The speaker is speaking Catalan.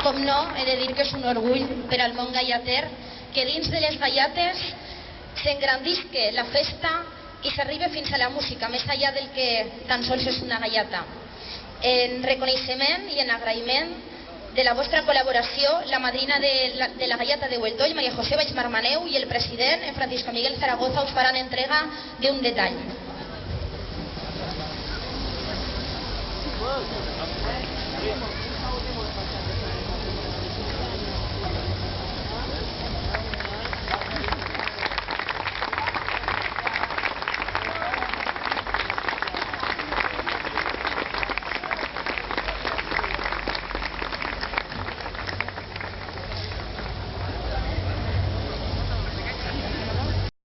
Com no, he de dir que és un orgull per al món gaiater que dins de les gaiates s'engrandisca la festa i s'arriba fins a la música, més enllà del que tan sols és una gaiata. En reconeixement i en agraïment de la vostra col·laboració, la madrina de la gaiata de Hueltoll, Maria José Baix Marmaneu, i el president, en Francisco Miguel Zaragoza, us faran entrega d'un detall.